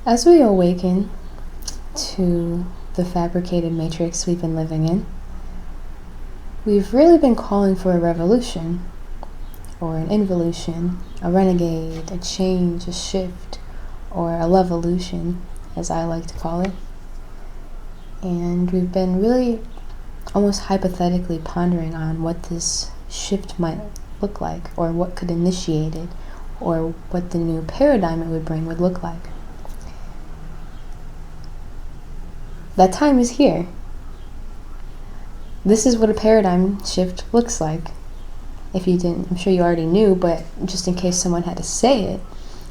As we awaken to the fabricated matrix we've been living in, we've really been calling for a revolution, or an involution, a renegade, a change, a shift, or a levolution, as I like to call it. And we've been really almost hypothetically pondering on what this shift might look like, or what could initiate it, or what the new paradigm it would bring would look like. That time is here. This is what a paradigm shift looks like. If you didn't, I'm sure you already knew, but just in case someone had to say it,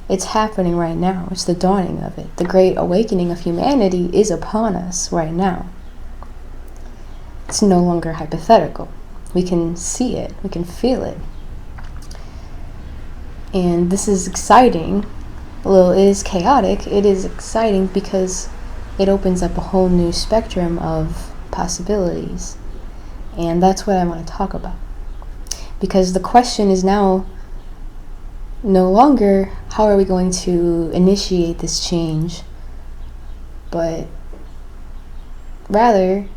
it's happening right now. It's the dawning of it. The great awakening of humanity is upon us right now. It's no longer hypothetical. We can see it. We can feel it. And this is exciting. Although it is chaotic, it is exciting because it opens up a whole new spectrum of possibilities. And that's what I want to talk about. Because the question is now no longer how are we going to initiate this change, but rather,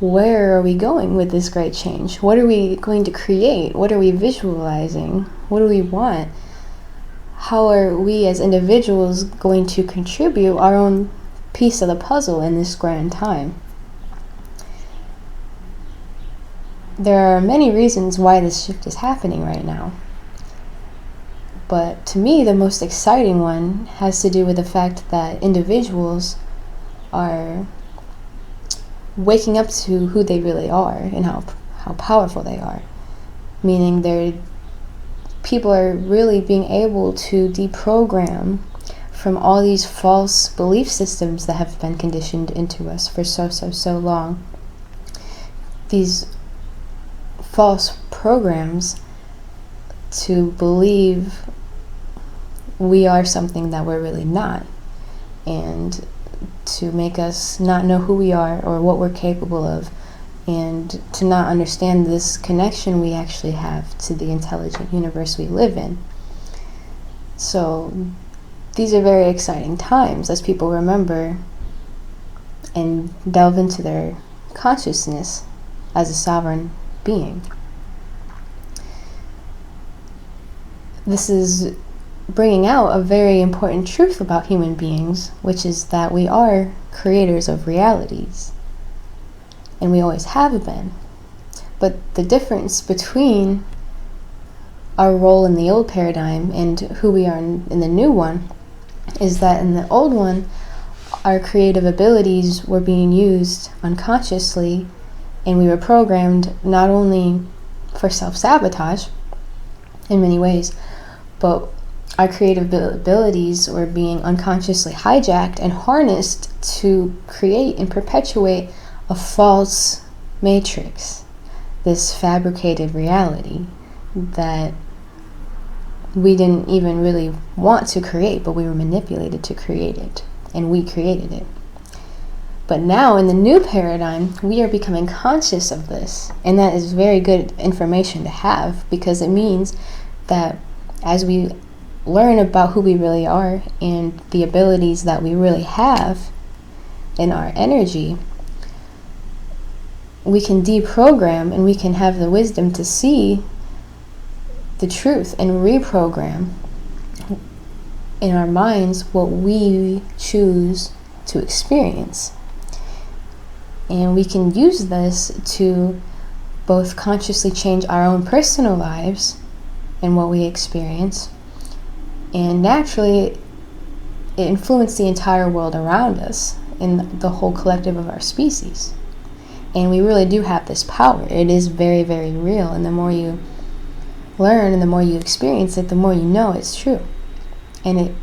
where are we going with this great change? What are we going to create? What are we visualizing? What do we want? How are we as individuals going to contribute our own piece of the puzzle in this grand time? There are many reasons why this shift is happening right now. But to me, the most exciting one has to do with the fact that individuals are waking up to who they really are and how powerful they are. Meaning people are really being able to deprogram from all these false belief systems that have been conditioned into us for so long. These false programs to believe we are something that we're really not, and to make us not know who we are or what we're capable of, and to not understand this connection we actually have to the intelligent universe we live in. So these are very exciting times as people remember and delve into their consciousness as a sovereign being. This is bringing out a very important truth about human beings, which is that we are creators of realities, and we always have been. But the difference between our role in the old paradigm and who we are in the new one is that in the old one, our creative abilities were being used unconsciously, and we were programmed not only for self-sabotage in many ways, but our creative abilities were being unconsciously hijacked and harnessed to create and perpetuate a false matrix, this fabricated reality that we didn't even really want to create, but we were manipulated to create it, and we created it. But now in the new paradigm, we are becoming conscious of this, and that is very good information to have, because it means that as we learn about who we really are and the abilities that we really have in our energy, we can deprogram and we can have the wisdom to see the truth and reprogram in our minds what we choose to experience. And we can use this to both consciously change our own personal lives and what we experience, and naturally it influenced the entire world around us in the whole collective of our species. And we really do have this power. It is very, very real, and the more you learn and the more you experience it, the more you know it's true. And it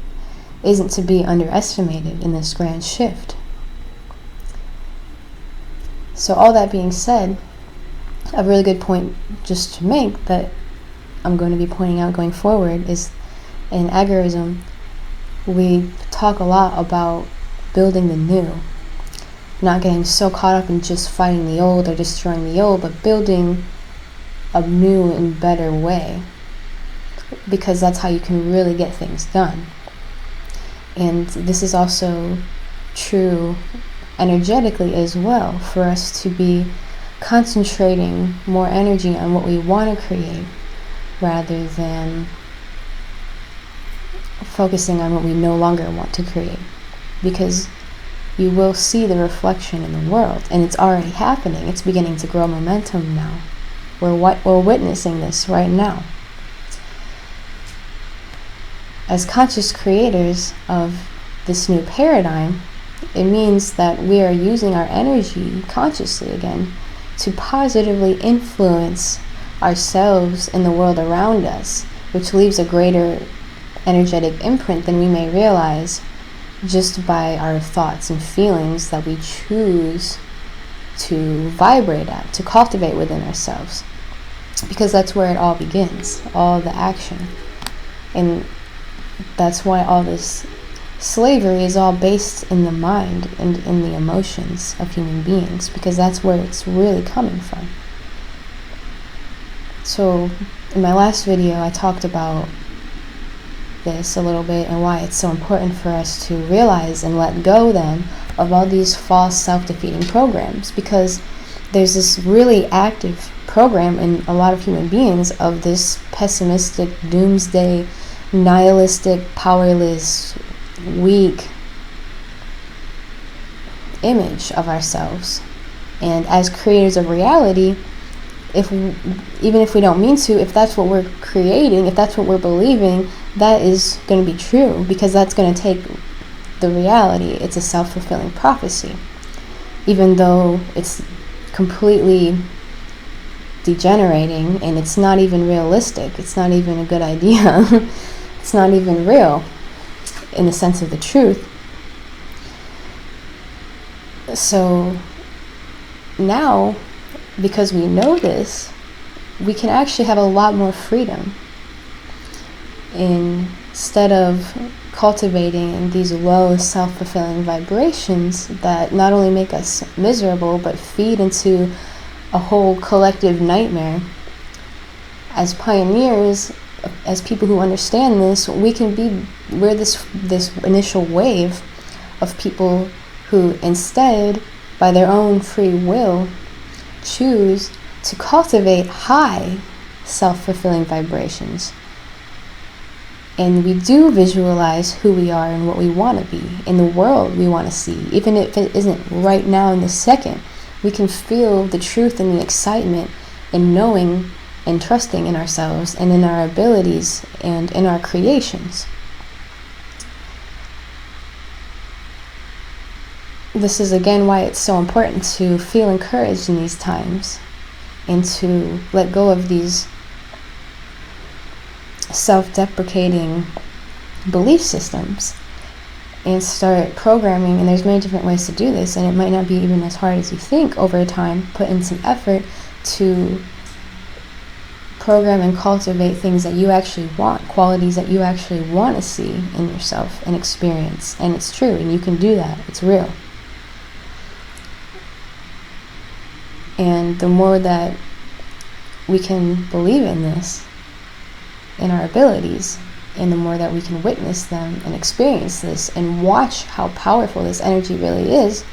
isn't to be underestimated in this grand shift. So all that being said, a really good point just to make that I'm going to be pointing out going forward is in agorism, we talk a lot about building the new, not getting so caught up in just fighting the old or destroying the old, but building a new and better way, because that's how you can really get things done. And this is also true energetically as well, for us to be concentrating more energy on what we want to create rather than focusing on what we no longer want to create. Because you will see the reflection in the world, and it's already happening. It's beginning to grow momentum now. We're witnessing this right now. As conscious creators of this new paradigm, it means that we are using our energy consciously again to positively influence ourselves and the world around us, which leaves a greater energetic imprint than we may realize just by our thoughts and feelings that we choose to vibrate at, to cultivate within ourselves. Because that's where it all begins, all the action. And that's why all this slavery is all based in the mind and in the emotions of human beings, because that's where it's really coming from. So in my last video, I talked about this a little bit and why it's so important for us to realize and let go then of all these false self-defeating programs, because there's this really active program in a lot of human beings of this pessimistic, doomsday, nihilistic, powerless, weak image of ourselves. And as creators of reality, even if we don't mean to, if that's what we're creating, if that's what we're believing, that is going to be true, because that's going to take the reality. It's a self-fulfilling prophecy, even though it's completely degenerating and it's not even realistic. It's not even a good idea. It's not even real in the sense of the truth. So now, because we know this, we can actually have a lot more freedom. Instead of cultivating these low self-fulfilling vibrations that not only make us miserable but feed into a whole collective nightmare, as pioneers, as people who understand this, we're this initial wave of people who instead, by their own free will, choose to cultivate high self-fulfilling vibrations. And we do visualize who we are and what we want to be in the world we want to see. Even if it isn't right now in this second, we can feel the truth and the excitement in knowing and trusting in ourselves and in our abilities and in our creations. This is again why it's so important to feel encouraged in these times and to let go of these self-deprecating belief systems and start programming. And there's many different ways to do this, and it might not be even as hard as you think over time. Put in some effort to program and cultivate things that you actually want, qualities that you actually want to see in yourself and experience. And it's true, and you can do that. It's real. And the more that we can believe in this, in our abilities, and the more that we can witness them and experience this and watch how powerful this energy really is,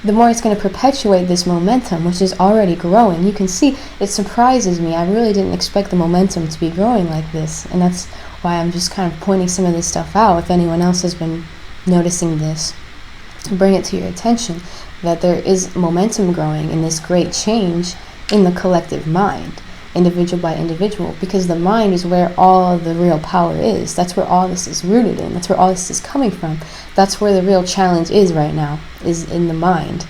the more it's going to perpetuate this momentum, which is already growing. You can see, it surprises me. I really didn't expect the momentum to be growing like this, and that's why I'm just kind of pointing some of this stuff out. If anyone else has been noticing this, bring it to your attention that there is momentum growing in this great change in the collective mind, individual by individual, because the mind is where all the real power is. That's where all this is rooted in. That's where all this is coming from. That's where the real challenge is right now, is in the mind.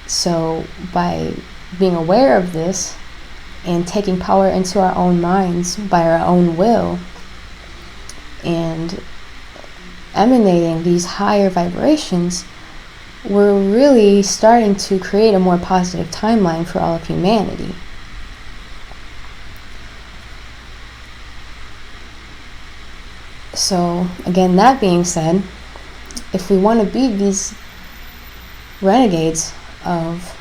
So by being aware of this and taking power into our own minds by our own will and emanating these higher vibrations, we're really starting to create a more positive timeline for all of humanity. So, again, that being said, if we want to be these renegades of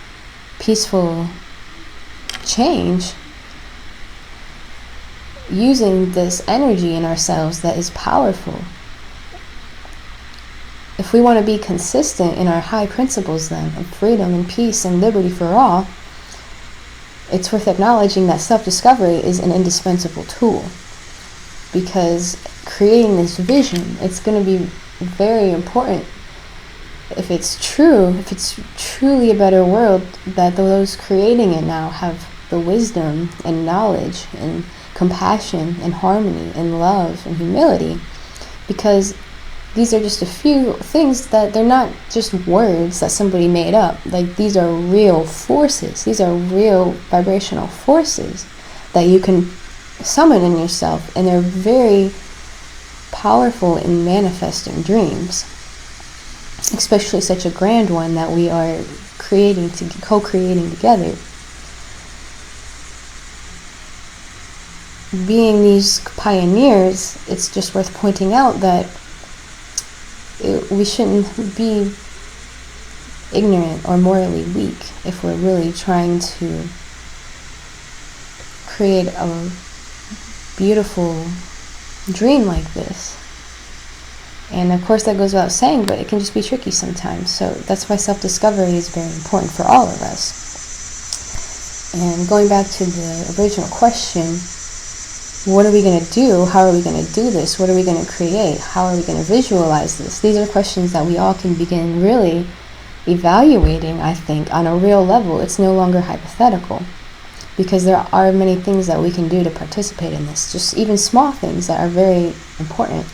peaceful change, using this energy in ourselves that is powerful, if we want to be consistent in our high principles then of freedom and peace and liberty for all, it's worth acknowledging that self-discovery is an indispensable tool, because creating this vision, it's going to be very important if it's true, if it's truly a better world, that those creating it now have the wisdom and knowledge and compassion and harmony and love and humility, because these are just a few things that they're not just words that somebody made up. Like, these are real forces. These are real vibrational forces that you can summon in yourself, and they're very powerful in manifesting dreams, especially such a grand one that we are co-creating together. Being these pioneers, it's just worth pointing out that we shouldn't be ignorant or morally weak if we're really trying to create a beautiful dream like this. And of course that goes without saying, but it can just be tricky sometimes. So that's why self-discovery is very important for all of us. And going back to the original question, what are we going to do? How are we going to do this? What are we going to create? How are we going to visualize this? These are questions that we all can begin really evaluating, I think, on a real level. It's no longer hypothetical, because there are many things that we can do to participate in this, just even small things that are very important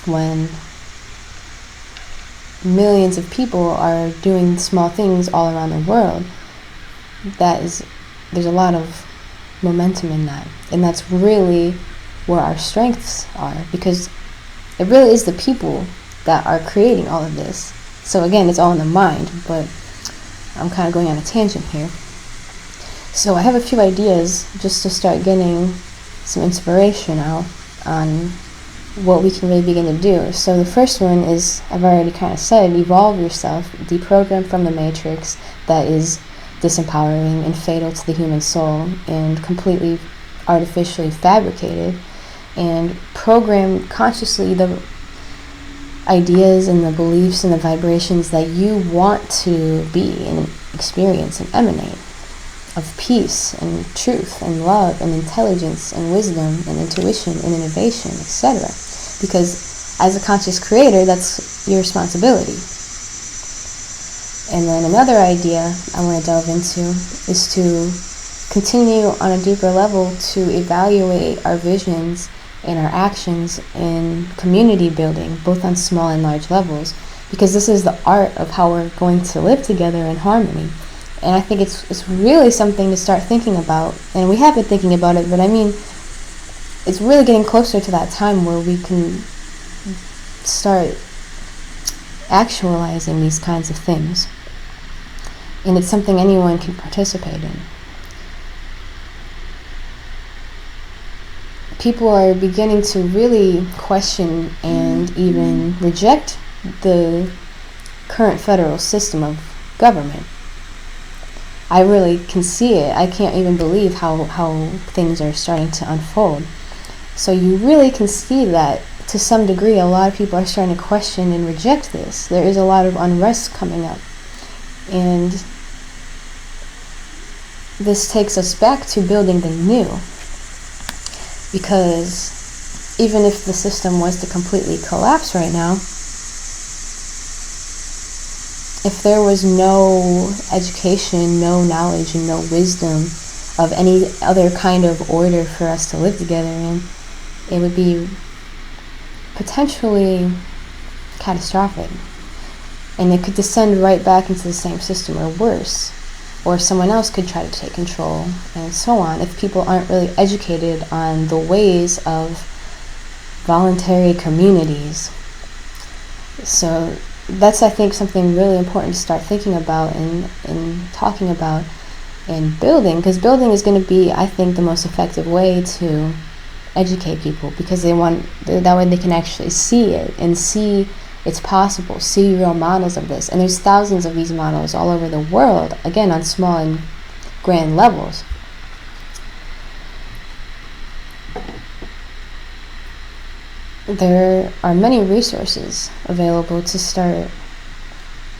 when millions of people are doing small things all around the world. There's a lot of momentum in that, and that's really where our strengths are, because it really is the people that are creating all of this. So again, it's all in the mind, but I'm kind of going on a tangent here. So I have a few ideas just to start getting some inspiration out on what we can really begin to do. So the first one is, I've already kind of said, evolve yourself, deprogram from the matrix that is disempowering and fatal to the human soul and completely artificially fabricated, and program consciously the ideas and the beliefs and the vibrations that you want to be and experience and emanate, of peace and truth and love and intelligence and wisdom and intuition and innovation, etc. Because as a conscious creator, that's your responsibility. And then another idea I want to delve into is to continue on a deeper level to evaluate our visions and our actions in community building, both on small and large levels, because this is the art of how we're going to live together in harmony. And I think it's really something to start thinking about, and we have been thinking about it, but I mean, it's really getting closer to that time where we can start actualizing these kinds of things. And it's something anyone can participate in. People are beginning to really question and even reject the current federal system of government. I really can see it. I can't even believe how things are starting to unfold. So you really can see that to some degree a lot of people are starting to question and reject this. There is a lot of unrest coming up. And this takes us back to building the new. Because even if the system was to completely collapse right now, if there was no education, no knowledge, and no wisdom of any other kind of order for us to live together in, it would be potentially catastrophic. And it could descend right back into the same system or worse. Or someone else could try to take control, and so on, if people aren't really educated on the ways of voluntary communities. So that's, I think, something really important to start thinking about and talking about and building, because building is going to be, I think, the most effective way to educate people, because that way they can actually see it and see it's possible, see real models of this. And there's thousands of these models all over the world, again, on small and grand levels. there are many resources available to start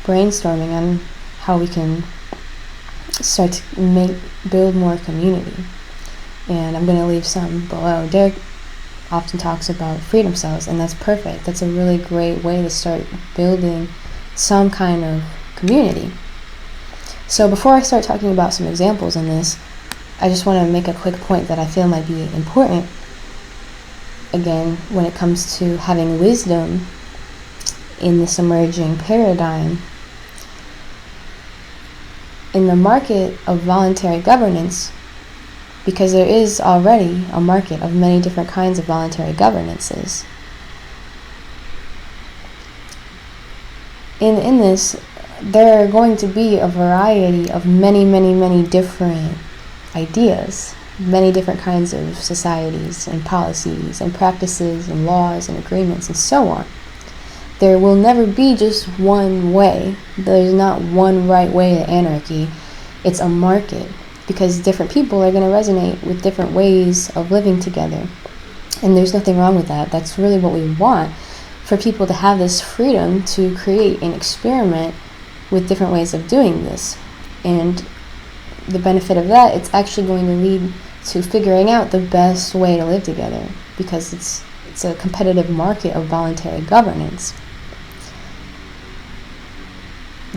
brainstorming on how we can start to build more community. And I'm going to leave some below. Derek often talks about freedom cells, and that's perfect. That's a really great way to start building some kind of community. So before I start talking about some examples in this, I just want to make a quick point that I feel might be important, again, when it comes to having wisdom in this emerging paradigm. In the market of voluntary governance, because there is already a market of many different kinds of voluntary governances, in this, there are going to be a variety of many different ideas, many different kinds of societies and policies and practices and laws and agreements and so on. There will never be just one way. There's not one right way to anarchy. It's a market, because different people are going to resonate with different ways of living together. And there's nothing wrong with that. That's really what we want, for people to have this freedom to create and experiment with different ways of doing this. And the benefit of that, it's actually going to lead to figuring out the best way to live together, because it's a competitive market of voluntary governance.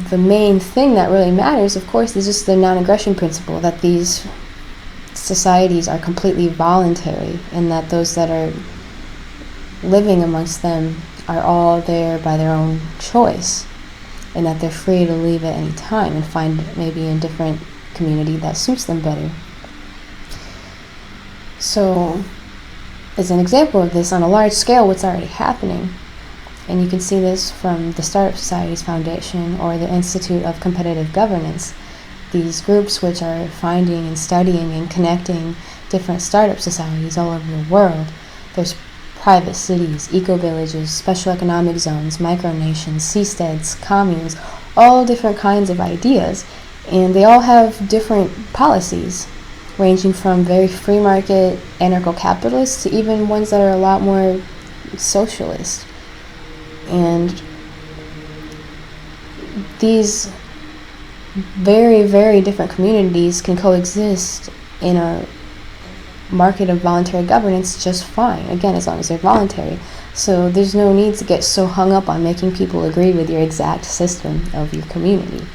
The main thing that really matters, of course, is just the non-aggression principle, that these societies are completely voluntary, and that those that are living amongst them are all there by their own choice, and that they're free to leave at any time and find maybe a different community that suits them better. So, as an example of this on a large scale, what's already happening, and you can see this from the Startup Societies Foundation or the Institute of Competitive Governance, these groups which are finding and studying and connecting different startup societies all over the world. There's private cities, eco-villages, special economic zones, micronations, seasteads, communes, all different kinds of ideas, and they all have different policies, ranging from very free market anarcho-capitalists to even ones that are a lot more socialist. And these very different communities can coexist in a market of voluntary governance just fine, again, as long as they're voluntary. So there's no need to get so hung up on making people agree with your exact system of your community.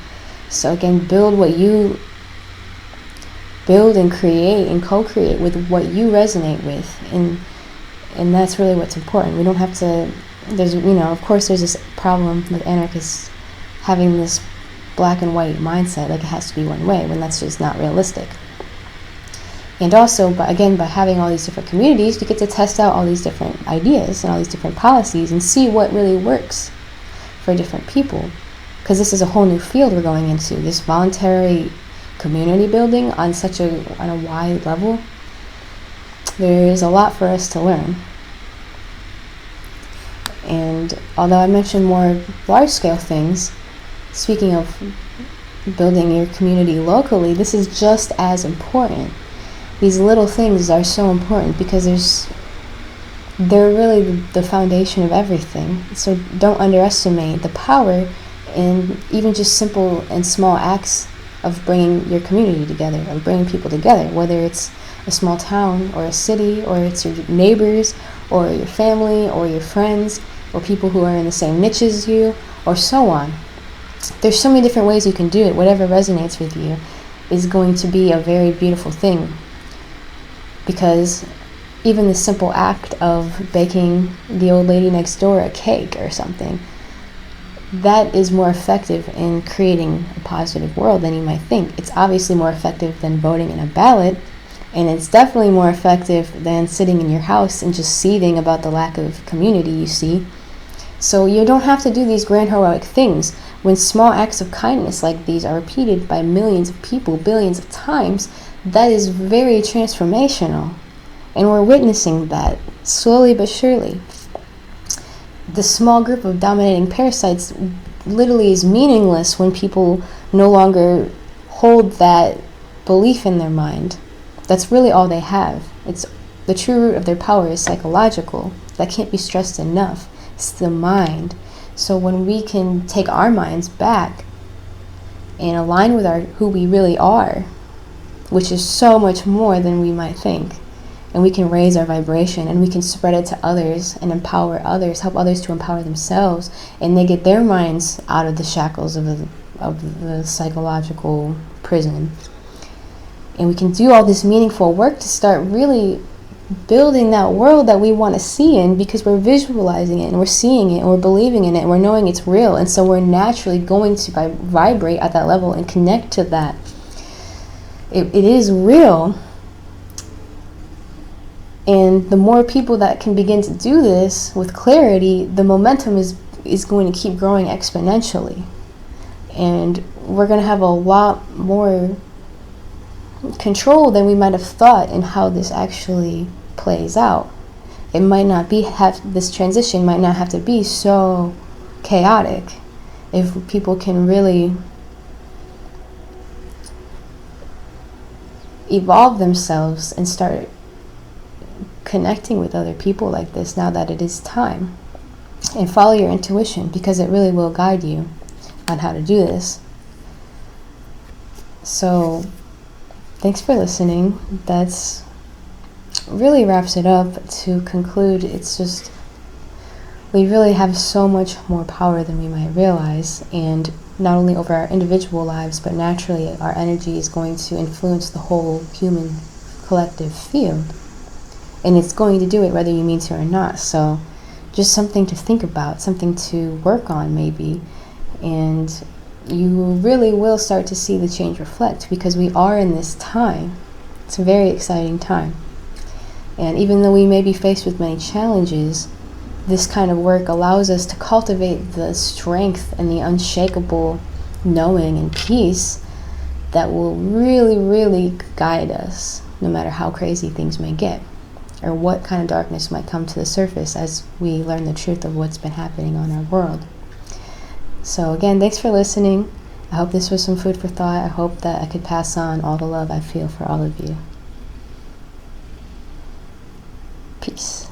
So again, build and create and co-create with what you resonate with, and that's really what's important. We don't have to, of course there's this problem with anarchists having this black and white mindset, like it has to be one way, when that's just not realistic. And also, by having all these different communities, you get to test out all these different ideas and all these different policies and see what really works for different people. Because this is a whole new field we're going into, this voluntary community building on a wide level. There is a lot for us to learn. And although I mentioned more large-scale things, speaking of building your community locally, this is just as important. These little things are so important because they're really the foundation of everything. So don't underestimate the power in even just simple and small acts of bringing your community together, of bringing people together, whether it's a small town or a city, or it's your neighbors or your family or your friends or people who are in the same niche as you, or so on. There's so many different ways you can do it. Whatever resonates with you is going to be a very beautiful thing, because even the simple act of baking the old lady next door a cake or something, that is more effective in creating a positive world than you might think. It's obviously more effective than voting in a ballot, and it's definitely more effective than sitting in your house and just seething about the lack of community you see. So you don't have to do these grand heroic things. When small acts of kindness like these are repeated by millions of people, billions of times, that is very transformational. And we're witnessing that slowly but surely. The small group of dominating parasites literally is meaningless when people no longer hold that belief in their mind. That's really all they have. It's The true root of their power is psychological. That can't be stressed enough. It's the mind. So when we can take our minds back and align with who we really are, which is so much more than we might think, and we can raise our vibration and we can spread it to others and empower others, help others to empower themselves, and they get their minds out of the shackles of the psychological prison. And we can do all this meaningful work to start really building that world that we want to see in, because we're visualizing it and we're seeing it and we're believing in it and we're knowing it's real, and so we're naturally going to vibrate at that level and connect to that. It is real, and the more people that can begin to do this with clarity, the momentum is going to keep growing exponentially, and we're going to have a lot more control than we might have thought in how this actually plays out. It might not be this transition might not have to be so chaotic if people can really evolve themselves and start connecting with other people like this now that it is time. And follow your intuition, because it really will guide you on how to do this. So thanks for listening. That's really wraps it up. To conclude, it's just, we really have so much more power than we might realize, and not only over our individual lives, but naturally our energy is going to influence the whole human collective field, and it's going to do it whether you mean to or not. So just something to think about, something to work on maybe, and you really will start to see the change reflect, because we are in this time. It's a very exciting time. And even though we may be faced with many challenges, this kind of work allows us to cultivate the strength and the unshakable knowing and peace that will really, really guide us, no matter how crazy things may get, or what kind of darkness might come to the surface as we learn the truth of what's been happening on our world. So again, thanks for listening. I hope this was some food for thought. I hope that I could pass on all the love I feel for all of you. Peace.